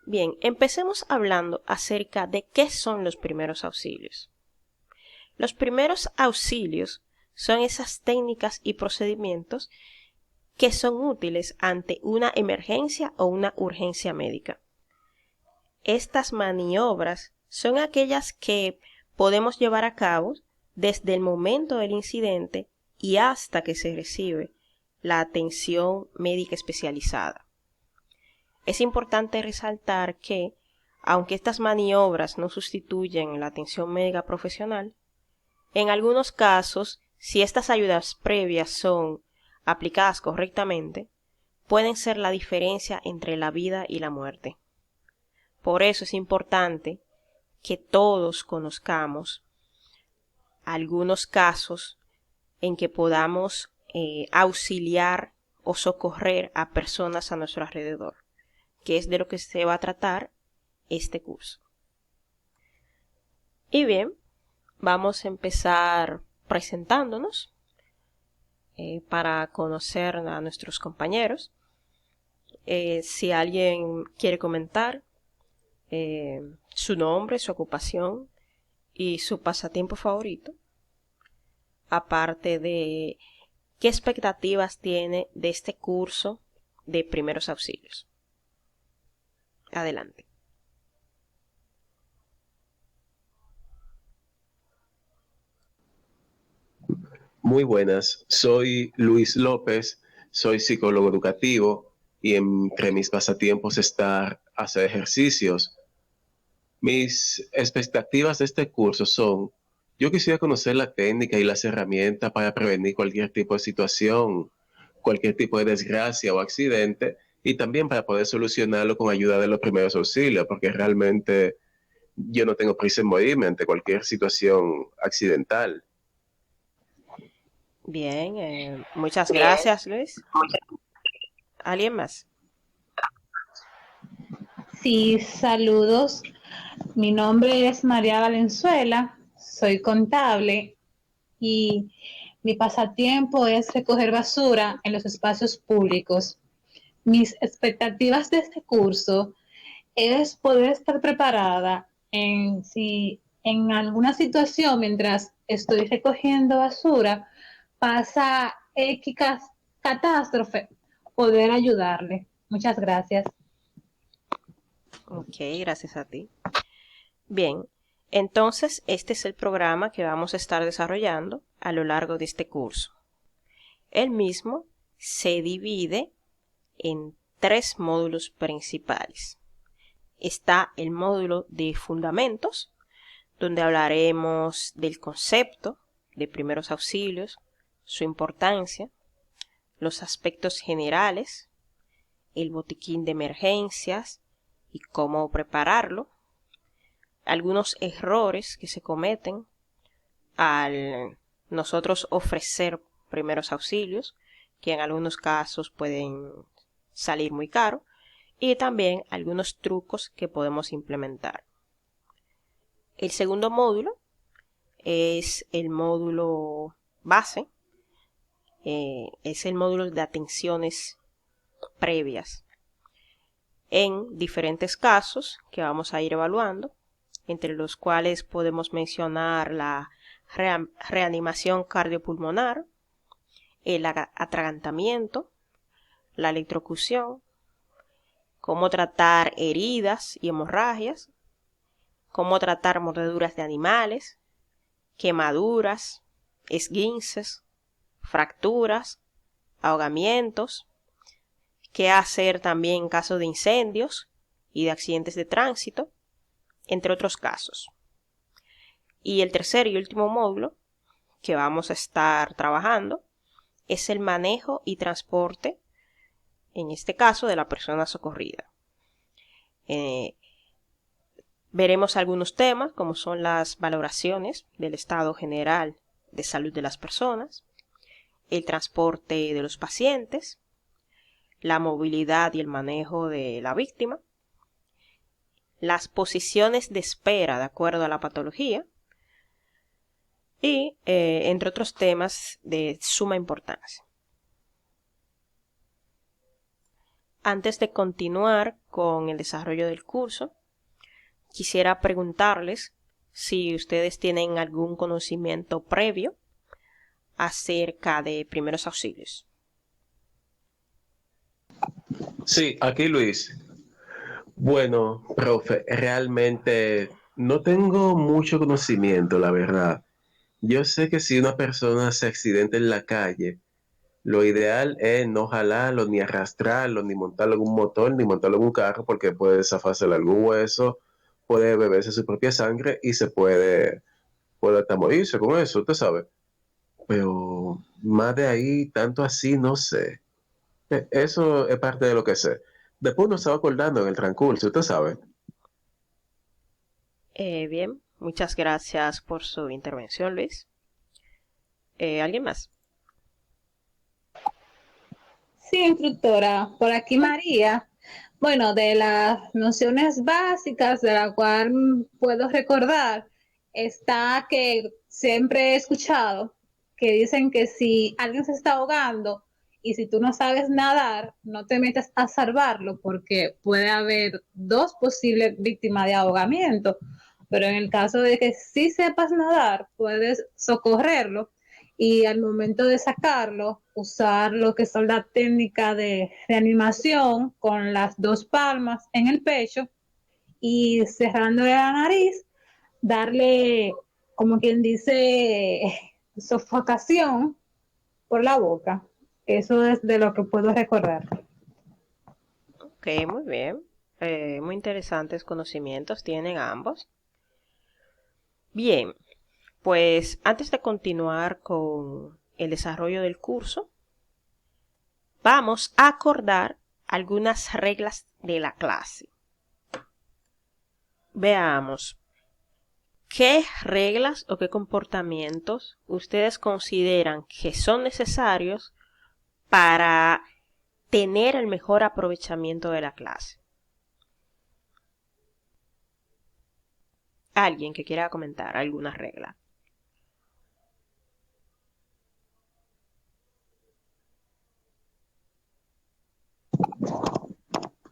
Bien, empecemos hablando acerca de qué son los primeros auxilios. Los primeros auxilios son esas técnicas y procedimientos que son útiles ante una emergencia o una urgencia médica. Estas maniobras son aquellas que podemos llevar a cabo desde el momento del incidente y hasta que se recibe la atención médica especializada. Es importante resaltar que, aunque estas maniobras no sustituyen la atención médica profesional, en algunos casos, si estas ayudas previas son aplicadas correctamente, pueden ser la diferencia entre la vida y la muerte. Por eso es importante que todos conozcamos algunos casos en que podamos auxiliar o socorrer a personas a nuestro alrededor, que es de lo que se va a tratar este curso. Y bien, vamos a empezar presentándonos para conocer a nuestros compañeros. Si alguien quiere comentar su nombre, su ocupación y su pasatiempo favorito, aparte de qué expectativas tiene de este curso de primeros auxilios. Adelante. Muy buenas, soy Luis López, soy psicólogo educativo y entre mis pasatiempos está hacer ejercicios. Mis expectativas de este curso son, yo quisiera conocer la técnica y las herramientas para prevenir cualquier tipo de situación, cualquier tipo de desgracia o accidente, y también para poder solucionarlo con ayuda de los primeros auxilios, porque realmente yo no tengo prisa en morirme ante cualquier situación accidental. Bien, muchas gracias, Luis. ¿Alguien más? Sí, saludos. Mi nombre es María Valenzuela, soy contable y mi pasatiempo es recoger basura en los espacios públicos. Mis expectativas de este curso es poder estar preparada si en alguna situación mientras estoy recogiendo basura pasa X catástrofe, poder ayudarle. Muchas gracias. Ok, gracias a ti. Bien, entonces este es el programa que vamos a estar desarrollando a lo largo de este curso. El mismo se divide en 3 módulos principales. Está el módulo de fundamentos, donde hablaremos del concepto de primeros auxilios, su importancia, los aspectos generales, el botiquín de emergencias y cómo prepararlo, algunos errores que se cometen al nosotros ofrecer primeros auxilios, que en algunos casos pueden salir muy caro, y también algunos trucos que podemos implementar. El segundo módulo es el módulo base, es el módulo de atenciones previas en diferentes casos que vamos a ir evaluando, entre los cuales podemos mencionar la reanimación cardiopulmonar, el atragantamiento, la electrocución, cómo tratar heridas y hemorragias, cómo tratar mordeduras de animales, quemaduras, esguinces, fracturas, ahogamientos, qué hacer también en caso de incendios y de accidentes de tránsito, entre otros casos. Y el tercer y último módulo que vamos a estar trabajando es el manejo y transporte, en este caso, de la persona socorrida. Veremos algunos temas como son las valoraciones del estado general de salud de las personas, el transporte de los pacientes, la movilidad y el manejo de la víctima, las posiciones de espera de acuerdo a la patología y entre otros temas de suma importancia. antes de continuar con el desarrollo del curso, quisiera preguntarles si ustedes tienen algún conocimiento previo acerca de primeros auxilios. Sí, aquí Luis. Bueno, profe, realmente no tengo mucho conocimiento, la verdad. Yo sé que si una persona se accidenta en la calle, lo ideal es no jalarlo, ni arrastrarlo, ni montarlo en un motor, ni montarlo en un carro, porque puede zafarse algún hueso, puede beberse su propia sangre y puede hasta morirse con eso, usted sabe. Pero más de ahí, tanto así, no sé. Eso es parte de lo que sé. Después uno se va acordando en el transcurso, usted sabe. Bien, muchas gracias por su intervención, Luis. ¿Alguien más? Sí, instructora, por aquí María. Bueno, de las nociones básicas de la cual puedo recordar, está que siempre he escuchado que dicen que si alguien se está ahogando y si tú no sabes nadar, no te metas a salvarlo porque puede haber dos posibles víctimas de ahogamiento. Pero en el caso de que sí sepas nadar, puedes socorrerlo y al momento de sacarlo, usar lo que son la técnica de reanimación con las dos palmas en el pecho y cerrándole la nariz, darle, como quien dice, sofocación por la boca. Eso es de lo que puedo recordar. Ok, muy bien. Muy interesantes conocimientos tienen ambos. Bien, pues antes de continuar con el desarrollo del curso, vamos a acordar algunas reglas de la clase. Veamos, ¿qué reglas o qué comportamientos ustedes consideran que son necesarios para tener el mejor aprovechamiento de la clase? ¿Alguien que quiera comentar alguna regla?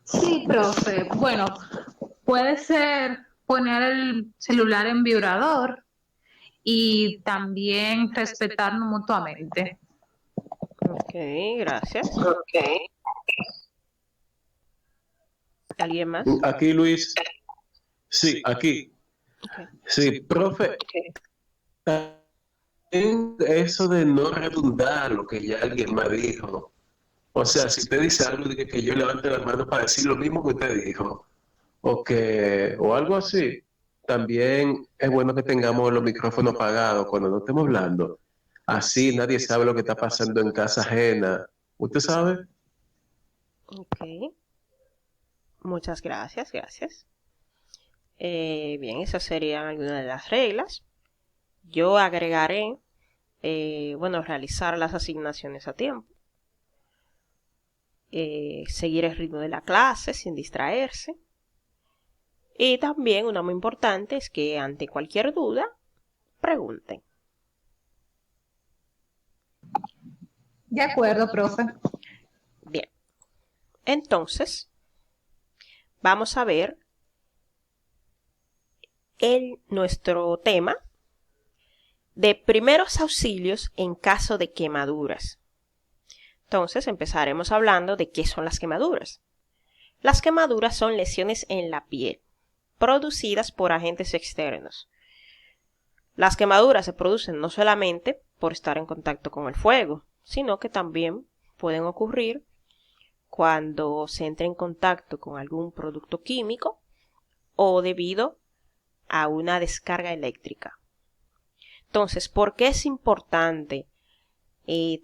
Sí, profe. Bueno, puede ser poner el celular en vibrador y también respetarnos mutuamente. Ok, gracias. Ok. ¿Alguien más? Aquí Luis, sí, aquí. Ok. Sí, profe, eso de no redundar lo que ya alguien me dijo. O sea, si usted dice algo, de que yo levante la mano para decir lo mismo que usted dijo, o algo así. También es bueno que tengamos los micrófonos apagados cuando no estemos hablando. Así nadie sabe lo que está pasando en casa ajena. ¿Usted sabe? Ok, muchas gracias, gracias. Bien, esas serían algunas de las reglas. Yo agregaré, realizar las asignaciones a tiempo. Seguir el ritmo de la clase sin distraerse. Y también una muy importante es que ante cualquier duda, pregunten. De acuerdo, profe. Bien, entonces vamos a ver nuestro tema de primeros auxilios en caso de quemaduras. Entonces empezaremos hablando de qué son las quemaduras. Las quemaduras son lesiones en la piel, producidas por agentes externos. Las quemaduras se producen no solamente por estar en contacto con el fuego, sino que también pueden ocurrir cuando se entra en contacto con algún producto químico o debido a una descarga eléctrica. Entonces, ¿por qué es importante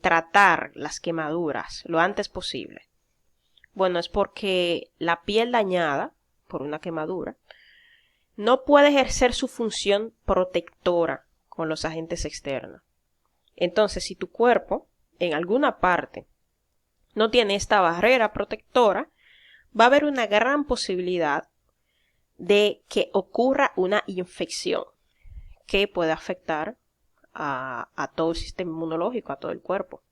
tratar las quemaduras lo antes posible? Bueno, es porque la piel dañada por una quemadura no puede ejercer su función protectora con los agentes externos. Entonces, si tu cuerpo en alguna parte no tiene esta barrera protectora, va a haber una gran posibilidad de que ocurra una infección que puede afectar a todo el sistema inmunológico, a todo el cuerpo.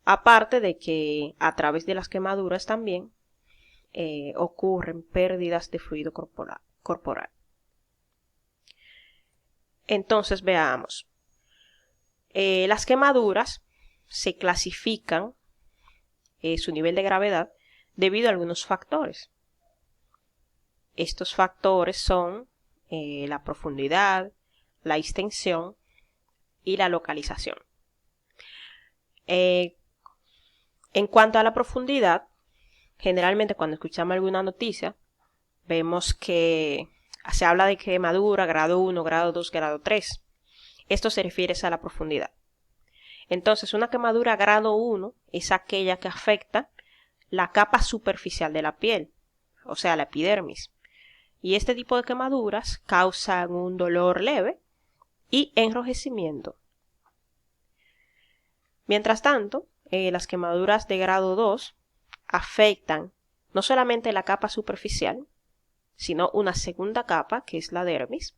Aparte de que a través de las quemaduras también ocurren pérdidas de fluido corporal. Entonces veamos. Las quemaduras se clasifican su nivel de gravedad debido a algunos factores. Estos factores son la profundidad, la extensión y la localización. En cuanto a la profundidad, generalmente cuando escuchamos alguna noticia, vemos que se habla de quemadura grado 1, grado 2, grado 3. Esto se refiere a la profundidad. Entonces, una quemadura grado 1 es aquella que afecta la capa superficial de la piel, o sea, la epidermis. Y este tipo de quemaduras causan un dolor leve y enrojecimiento. Mientras tanto, las quemaduras de grado 2 afectan no solamente la capa superficial, sino una segunda capa, que es la dermis,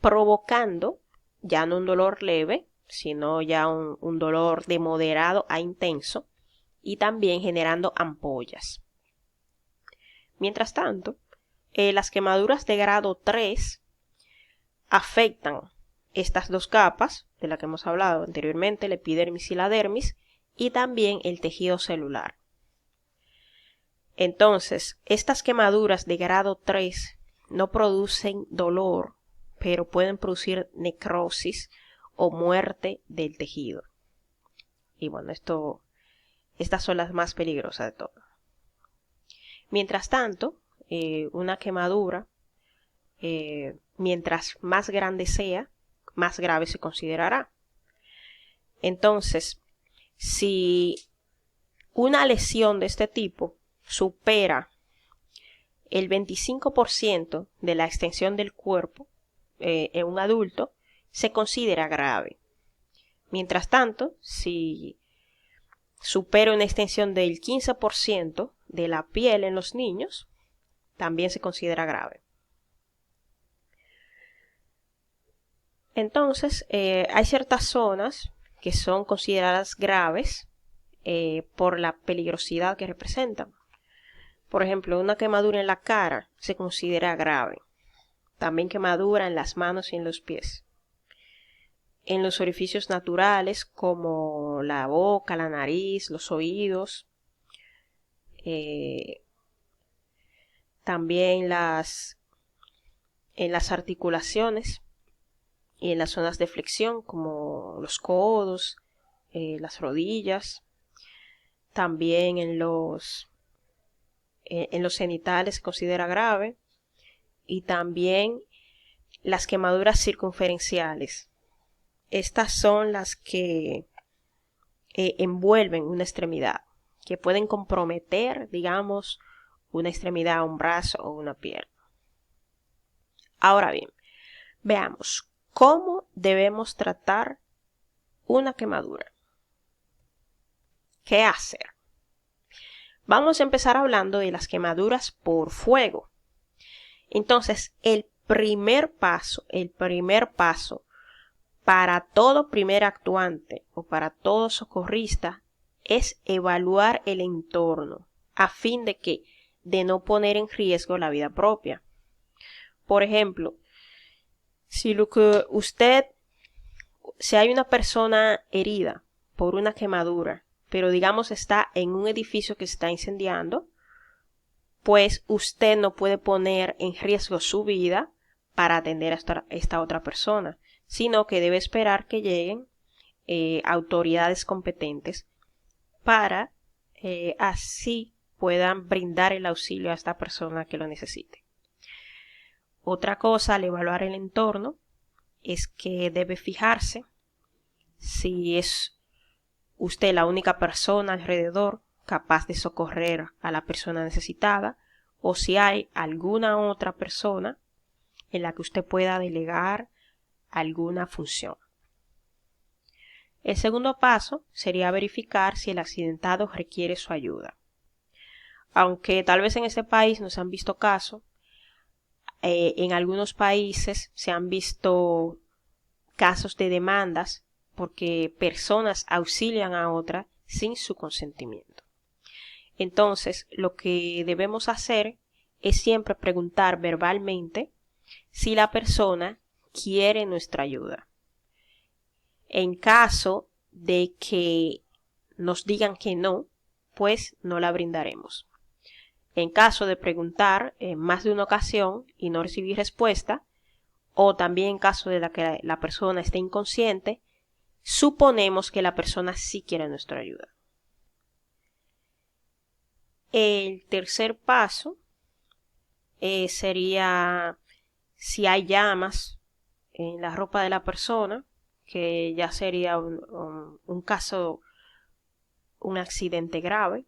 provocando ya no un dolor leve, sino ya un dolor de moderado a intenso, y también generando ampollas. Mientras tanto, las quemaduras de grado 3 afectan estas dos capas de las que hemos hablado anteriormente, la epidermis y la dermis, y también el tejido celular. Entonces, estas quemaduras de grado 3 no producen dolor, pero pueden producir necrosis o muerte del tejido. Y bueno, estas son las más peligrosas de todas. Mientras tanto, una quemadura, mientras más grande sea, más grave se considerará. Entonces, si una lesión de este tipo supera el 25% de la extensión del cuerpo en un adulto, se considera grave. Mientras tanto, si supera una extensión del 15% de la piel en los niños, también se considera grave. Entonces, hay ciertas zonas que son consideradas graves por la peligrosidad que representan. Por ejemplo, una quemadura en la cara se considera grave. También quemadura en las manos y en los pies. En los orificios naturales como la boca, la nariz, los oídos. También en las articulaciones y en las zonas de flexión como los codos, las rodillas. También en los genitales se considera grave. Y también las quemaduras circunferenciales. Estas son las que envuelven una extremidad, que pueden comprometer, digamos, una extremidad, un brazo o una pierna. Ahora bien, veamos cómo debemos tratar una quemadura. ¿Qué hacer? Vamos a empezar hablando de las quemaduras por fuego. Entonces, el primer paso para todo primer actuante o para todo socorrista es evaluar el entorno a fin de no poner en riesgo la vida propia. Por ejemplo, si hay una persona herida por una quemadura, pero digamos está en un edificio que se está incendiando, pues usted no puede poner en riesgo su vida para atender a esta otra persona, sino que debe esperar que lleguen autoridades competentes para así puedan brindar el auxilio a esta persona que lo necesite. Otra cosa al evaluar el entorno es que debe fijarse si es usted la única persona alrededor capaz de socorrer a la persona necesitada o si hay alguna otra persona en la que usted pueda delegar alguna función. El segundo paso sería verificar si el accidentado requiere su ayuda. Aunque tal vez en este país no se han visto casos, en algunos países se han visto casos de demandas porque personas auxilian a otras sin su consentimiento. Entonces, lo que debemos hacer es siempre preguntar verbalmente si la persona quiere nuestra ayuda. En caso de que nos digan que no, pues no la brindaremos. En caso de preguntar en más de una ocasión y no recibir respuesta, o también en caso de que la persona esté inconsciente, suponemos que la persona sí quiere nuestra ayuda. El tercer paso sería si hay llamas en la ropa de la persona, que ya sería un caso, un accidente grave,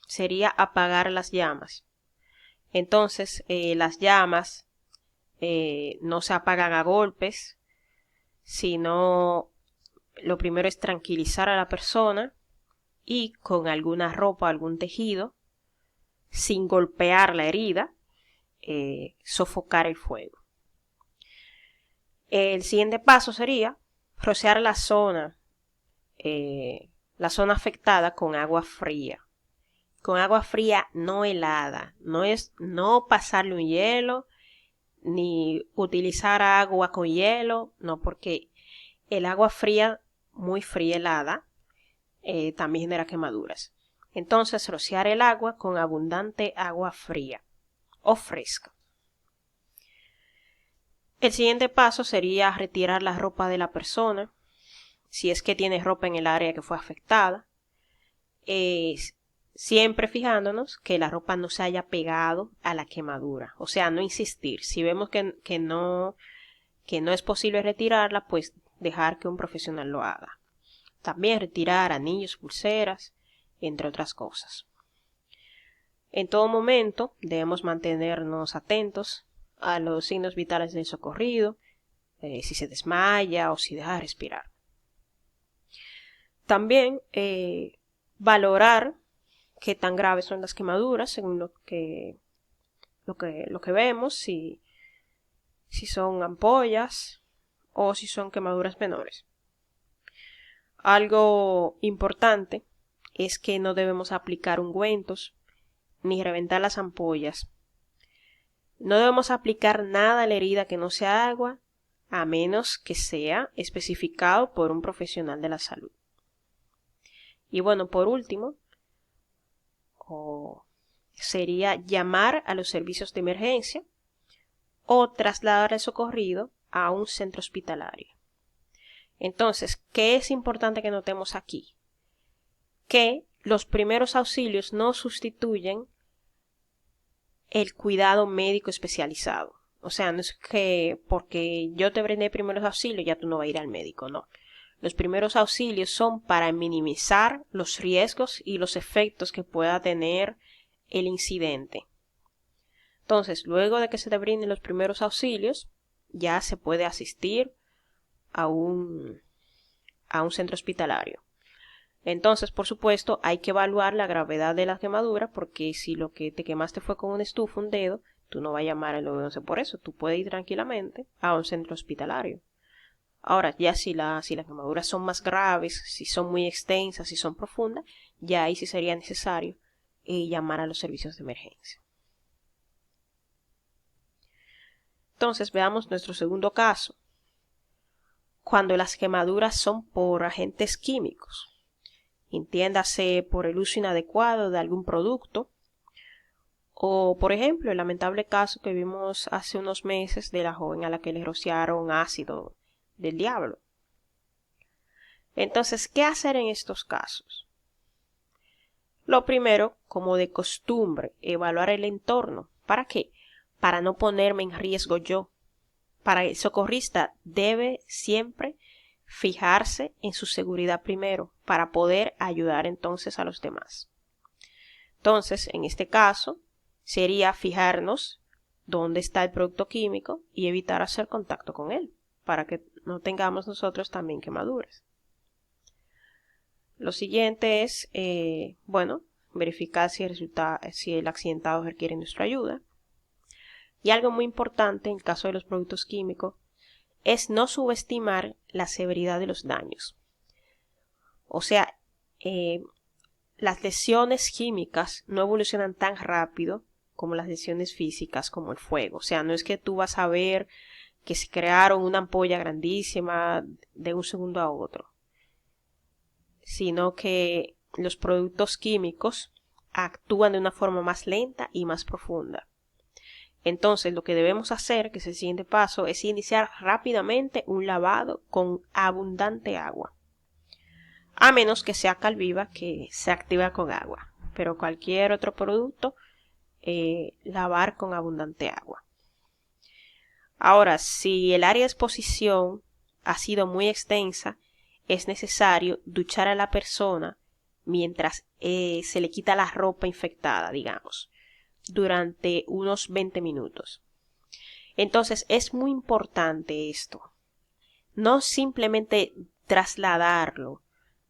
sería apagar las llamas. Entonces, las llamas no se apagan a golpes, sino lo primero es tranquilizar a la persona y con alguna ropa, algún tejido, sin golpear la herida, sofocar el fuego. El siguiente paso sería rociar la zona afectada con agua fría. Con agua fría no helada. No pasarle un hielo, ni utilizar agua con hielo, no, porque el agua fría, muy fría helada, también genera quemaduras. Entonces, rociar el agua con abundante agua fría o fresca. El siguiente paso sería retirar la ropa de la persona, si es que tiene ropa en el área que fue afectada. Siempre fijándonos que la ropa no se haya pegado a la quemadura. O sea, no insistir. Si vemos que no es posible retirarla, pues dejar que un profesional lo haga. También retirar anillos, pulseras, entre otras cosas. En todo momento debemos mantenernos atentos a los signos vitales del socorrido, si se desmaya o si deja de respirar. También valorar qué tan graves son las quemaduras según lo que vemos, si son ampollas o si son quemaduras menores. Algo importante es que no debemos aplicar ungüentos ni reventar las ampollas. No debemos aplicar nada a la herida que no sea agua, a menos que sea especificado por un profesional de la salud. Y bueno, por último, sería llamar a los servicios de emergencia o trasladar al socorrido a un centro hospitalario. Entonces, ¿qué es importante que notemos aquí? Que los primeros auxilios no sustituyen el cuidado médico especializado. O sea, no es que porque yo te brindé primeros auxilios ya tú no vas a ir al médico, no. Los primeros auxilios son para minimizar los riesgos y los efectos que pueda tener el incidente. Entonces, luego de que se te brinden los primeros auxilios, ya se puede asistir a un centro hospitalario. Entonces, por supuesto, hay que evaluar la gravedad de la quemadura, porque si lo que te quemaste fue con una estufa, un dedo, tú no vas a llamar al 911 por eso. Tú puedes ir tranquilamente a un centro hospitalario. Ahora, ya si las quemaduras son más graves, si son muy extensas, si son profundas, ya ahí sí sería necesario llamar a los servicios de emergencia. Entonces, veamos nuestro segundo caso. Cuando las quemaduras son por agentes químicos. Entiéndase por el uso inadecuado de algún producto, o por ejemplo el lamentable caso que vimos hace unos meses de la joven a la que le rociaron ácido del diablo. Entonces, ¿qué hacer en estos casos? Lo primero, como de costumbre, evaluar el entorno. ¿Para qué? Para no ponerme en riesgo yo. Para el socorrista debe siempre fijarse en su seguridad primero para poder ayudar entonces a los demás. Entonces, en este caso, sería fijarnos dónde está el producto químico y evitar hacer contacto con él para que no tengamos nosotros también quemaduras. Lo siguiente es, verificar si el accidentado requiere nuestra ayuda. Y algo muy importante en el caso de los productos químicos es no subestimar la severidad de los daños. O sea, las lesiones químicas no evolucionan tan rápido como las lesiones físicas, como el fuego. O sea, no es que tú vas a ver que se crearon una ampolla grandísima de un segundo a otro, sino que los productos químicos actúan de una forma más lenta y más profunda. Entonces, lo que debemos hacer, que es el siguiente paso, es iniciar rápidamente un lavado con abundante agua. A menos que sea Calviva, que se activa con agua. Pero cualquier otro producto, lavar con abundante agua. Ahora, si el área de exposición ha sido muy extensa, es necesario duchar a la persona mientras se le quita la ropa infectada, digamos, durante unos 20 minutos. Entonces, es muy importante esto. No simplemente trasladarlo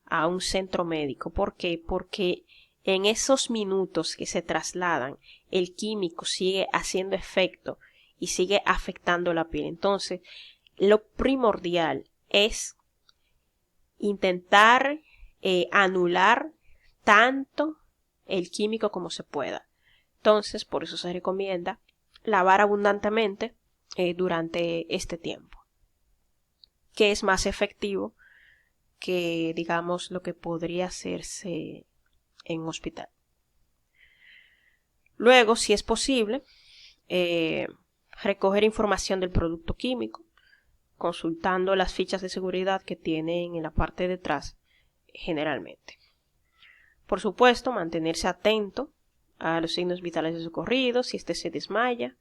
a un centro médico. ¿Por qué? Porque en esos minutos que se trasladan, el químico sigue haciendo efecto y sigue afectando la piel. Entonces, lo primordial es intentar anular tanto el químico como se pueda. Entonces, por eso se recomienda lavar abundantemente durante este tiempo, que es más efectivo que, digamos, lo que podría hacerse en un hospital. Luego, si es posible, recoger información del producto químico, consultando las fichas de seguridad que tienen en la parte de atrás generalmente. Por supuesto, mantenerse atento a los signos vitales de socorrido, si éste se desmaya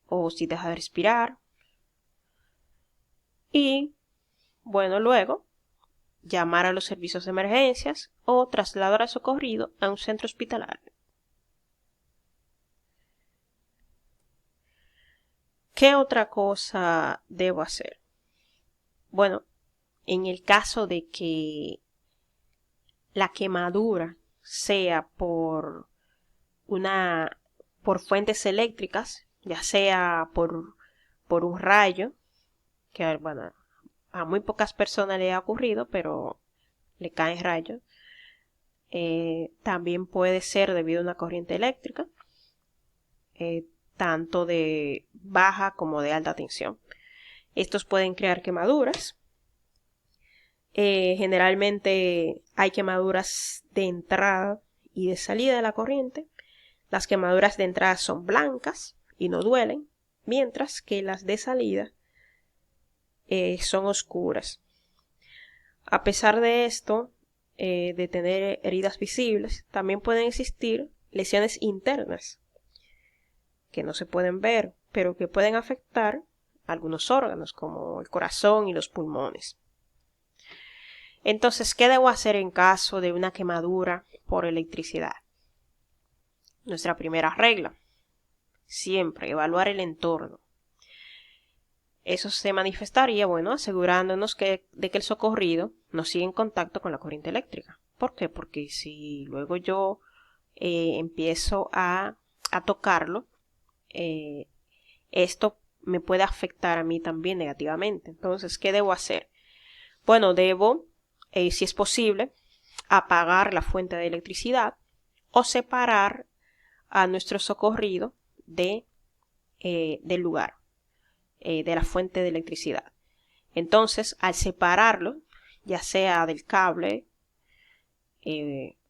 o si deja de respirar. Y, bueno, luego llamar a los servicios de emergencias o trasladar al socorrido a un centro hospitalario. ¿Qué otra cosa debo hacer? Bueno, en el caso de que la quemadura sea por fuentes eléctricas, ya sea por un rayo, que bueno, a muy pocas personas le ha ocurrido, pero le caen rayos. También puede ser debido a una corriente eléctrica, tanto de baja como de alta tensión. Estos pueden crear quemaduras. Generalmente hay quemaduras de entrada y de salida de la corriente. Las quemaduras de entrada son blancas y no duelen, mientras que las de salida son oscuras. A pesar de esto, de tener heridas visibles, también pueden existir lesiones internas que no se pueden ver, pero que pueden afectar algunos órganos como el corazón y los pulmones. Entonces, ¿qué debo hacer en caso de una quemadura por electricidad? Nuestra primera regla, siempre evaluar el entorno. Eso se manifestaría, bueno, asegurándonos de que el socorrido no sigue en contacto con la corriente eléctrica. ¿Por qué? Porque si luego yo empiezo a tocarlo, esto me puede afectar a mí también negativamente. Entonces, ¿qué debo hacer? Bueno, debo, si es posible, apagar la fuente de electricidad o separar a nuestro socorrido del lugar, de la fuente de electricidad. Entonces, al separarlo, ya sea del cable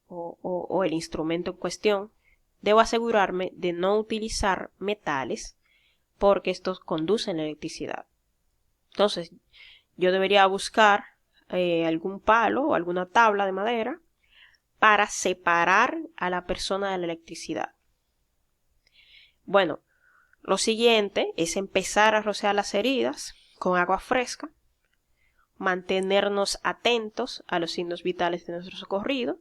o el instrumento en cuestión, debo asegurarme de no utilizar metales porque estos conducen la electricidad. Entonces, yo debería buscar algún palo o alguna tabla de madera para separar a la persona de la electricidad. Bueno, lo siguiente es empezar a rociar las heridas con agua fresca, mantenernos atentos a los signos vitales de nuestro socorrido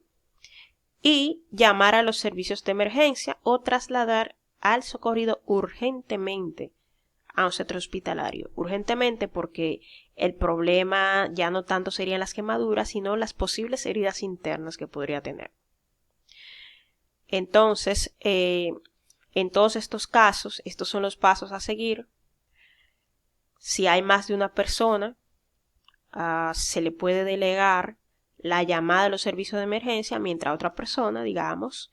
y llamar a los servicios de emergencia o trasladar al socorrido urgentemente a un centro hospitalario. Urgentemente porque el problema ya no tanto serían las quemaduras, sino las posibles heridas internas que podría tener. Entonces, en todos estos casos, estos son los pasos a seguir. Si hay más de una persona, se le puede delegar la llamada de los servicios de emergencia mientras otra persona, digamos,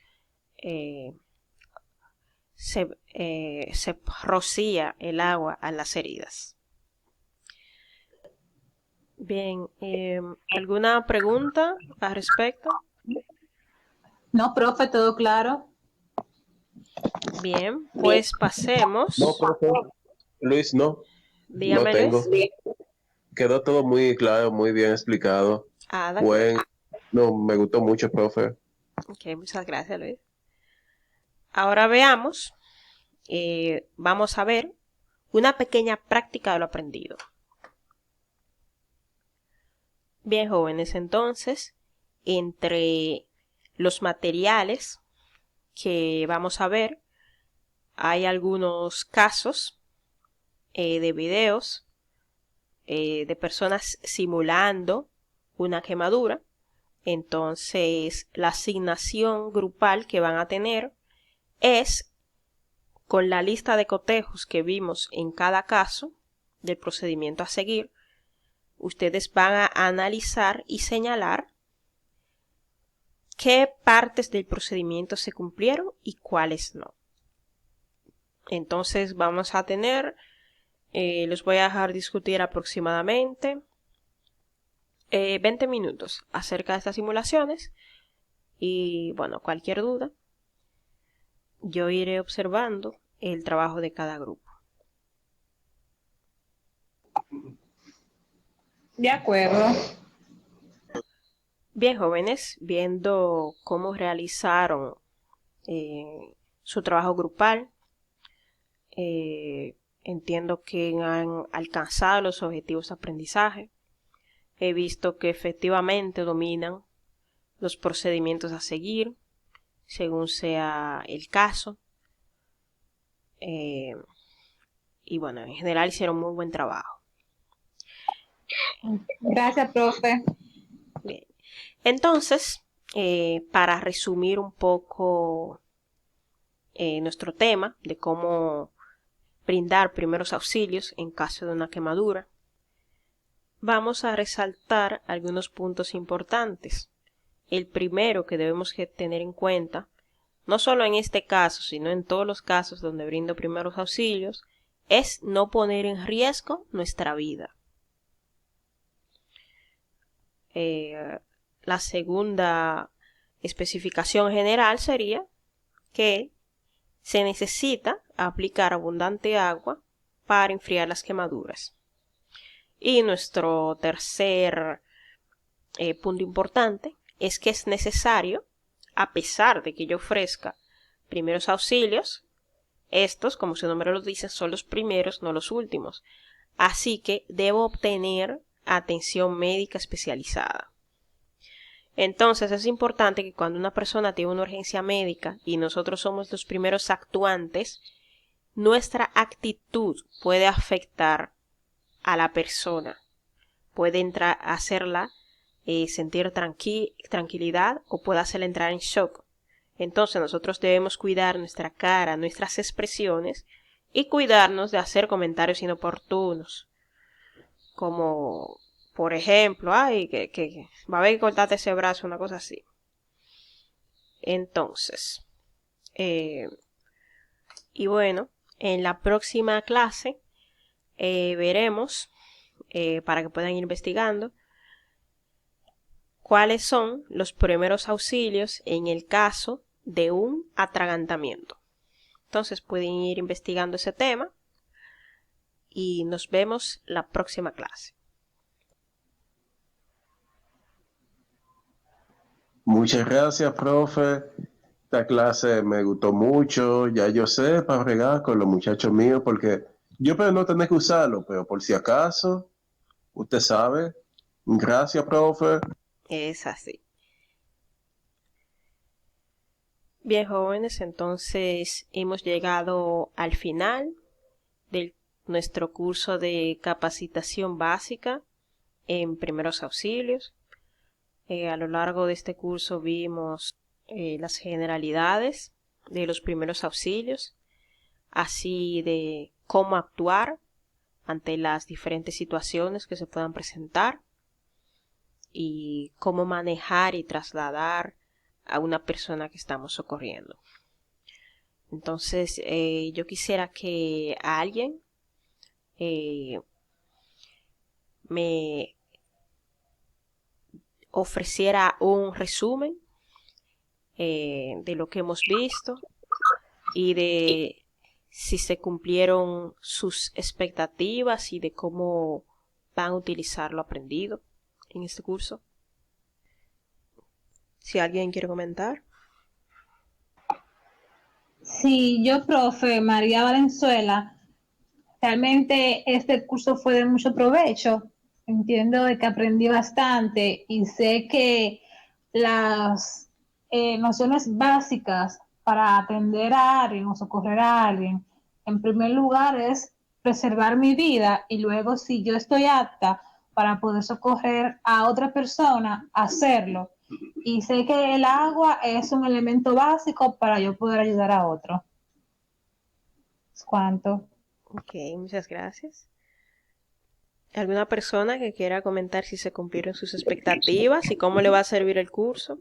se rocía el agua a las heridas. Bien, ¿alguna pregunta al respecto? No, profe, todo claro. Bien, pues pasemos. No, profe. Luis, no. Dígame, No tengo. Luis. Quedó todo muy claro, muy bien explicado. De acuerdo. No, me gustó mucho, profe. Ok, muchas gracias, Luis. Ahora veamos, vamos a ver una pequeña práctica de lo aprendido. Bien, jóvenes, entonces, entre los materiales que vamos a ver, hay algunos casos de videos de personas simulando una quemadura. Entonces, la asignación grupal que van a tener es con la lista de cotejos que vimos en cada caso del procedimiento a seguir. Ustedes van a analizar y señalar qué partes del procedimiento se cumplieron y cuáles no. Entonces vamos a tener, los voy a dejar discutir aproximadamente 20 minutos acerca de estas simulaciones y bueno, cualquier duda, yo iré observando el trabajo de cada grupo. De acuerdo. Bien, jóvenes, viendo cómo realizaron su trabajo grupal, entiendo que han alcanzado los objetivos de aprendizaje. He visto que efectivamente dominan los procedimientos a seguir, según sea el caso. Y bueno, en general hicieron muy buen trabajo. Gracias, profe. Bien. Entonces, para resumir un poco nuestro tema de cómo brindar primeros auxilios en caso de una quemadura, vamos a resaltar algunos puntos importantes. El primero que debemos tener en cuenta, no solo en este caso, sino en todos los casos donde brindo primeros auxilios, es no poner en riesgo nuestra vida. La segunda especificación general sería que se necesita aplicar abundante agua para enfriar las quemaduras. Y nuestro tercer punto importante es que es necesario, a pesar de que yo ofrezca primeros auxilios, estos, como su nombre lo dice, son los primeros, no los últimos. Así que debo obtener atención médica especializada. Entonces es importante que cuando una persona tiene una urgencia médica y nosotros somos los primeros actuantes, nuestra actitud puede afectar a la persona, puede hacerla sentir tranquilidad o puede hacerla entrar en shock. Entonces nosotros debemos cuidar nuestra cara, nuestras expresiones y cuidarnos de hacer comentarios inoportunos, como por ejemplo, ay, que va a haber que cortarte ese brazo, una cosa así. Entonces, y bueno, en la próxima clase veremos, para que puedan ir investigando, cuáles son los primeros auxilios en el caso de un atragantamiento. Entonces pueden ir investigando ese tema y nos vemos la próxima clase. Muchas gracias, profe. Esta clase me gustó mucho. Ya yo sé para bregar con los muchachos míos, porque yo espero no tener que usarlo, pero por si acaso, usted sabe. Gracias, profe. Es así. Bien, jóvenes, entonces hemos llegado al final de nuestro curso de capacitación básica en primeros auxilios. A lo largo de este curso vimos las generalidades de los primeros auxilios, así de cómo actuar ante las diferentes situaciones que se puedan presentar. y cómo manejar y trasladar a una persona que estamos socorriendo. Entonces, yo quisiera que alguien me ofreciera un resumen de lo que hemos visto y de si se cumplieron sus expectativas y de cómo van a utilizar lo aprendido en este curso. Si alguien quiere comentar. Sí, yo, profe María Valenzuela, realmente este curso fue de mucho provecho. Entiendo de que aprendí bastante y sé que las nociones básicas para atender a alguien o socorrer a alguien, en primer lugar es preservar mi vida y luego si yo estoy apta para poder socorrer a otra persona, hacerlo. Y sé que el agua es un elemento básico para yo poder ayudar a otro. ¿Cuánto? Ok, muchas gracias. ¿Alguna persona que quiera comentar si se cumplieron sus expectativas y cómo le va a servir el curso?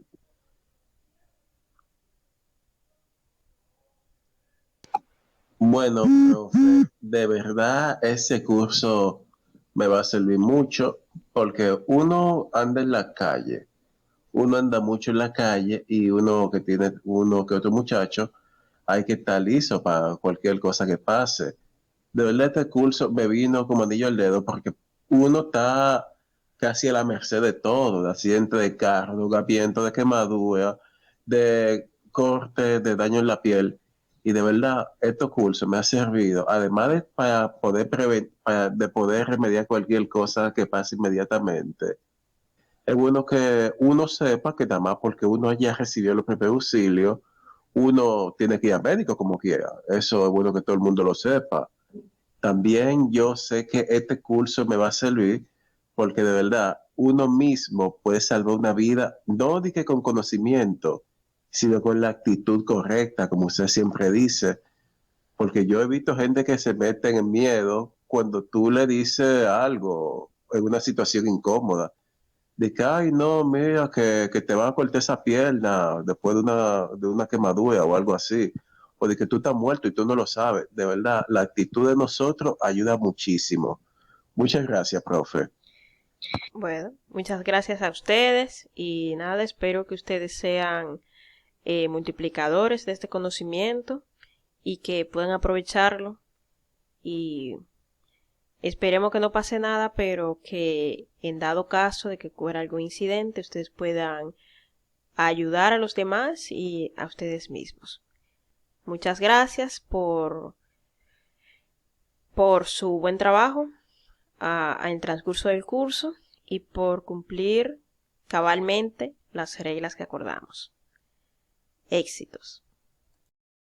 Bueno, profe, de verdad ese curso me va a servir mucho porque uno anda en la calle, uno anda mucho en la calle y uno que tiene uno que otro muchacho, hay que estar listo para cualquier cosa que pase. De verdad este curso me vino como anillo al dedo porque uno está casi a la merced de todo, de accidente de carro, de ahogamiento, de quemadura, de corte, de daño en la piel. Y de verdad, estos cursos me han servido, además de para poder de poder remediar cualquier cosa que pase inmediatamente. Es bueno que uno sepa que nada más porque uno haya recibido los primeros auxilios, uno tiene que ir al médico como quiera. Eso es bueno que todo el mundo lo sepa. También yo sé que este curso me va a servir porque de verdad uno mismo puede salvar una vida, no de que con conocimiento, sino con la actitud correcta, como usted siempre dice, porque yo he visto gente que se mete en miedo cuando tú le dices algo en una situación incómoda, de que, ay, no, mira, que te van a cortar esa pierna después de una quemadura o algo así, o de que tú estás muerto y tú no lo sabes. De verdad, la actitud de nosotros ayuda muchísimo. Muchas gracias, profe. Bueno, muchas gracias a ustedes y nada, espero que ustedes sean multiplicadores de este conocimiento y que puedan aprovecharlo y esperemos que no pase nada, pero que en dado caso de que ocurra algún incidente, ustedes puedan ayudar a los demás y a ustedes mismos. Muchas gracias por su buen trabajo en el transcurso del curso y por cumplir cabalmente las reglas que acordamos. Éxitos.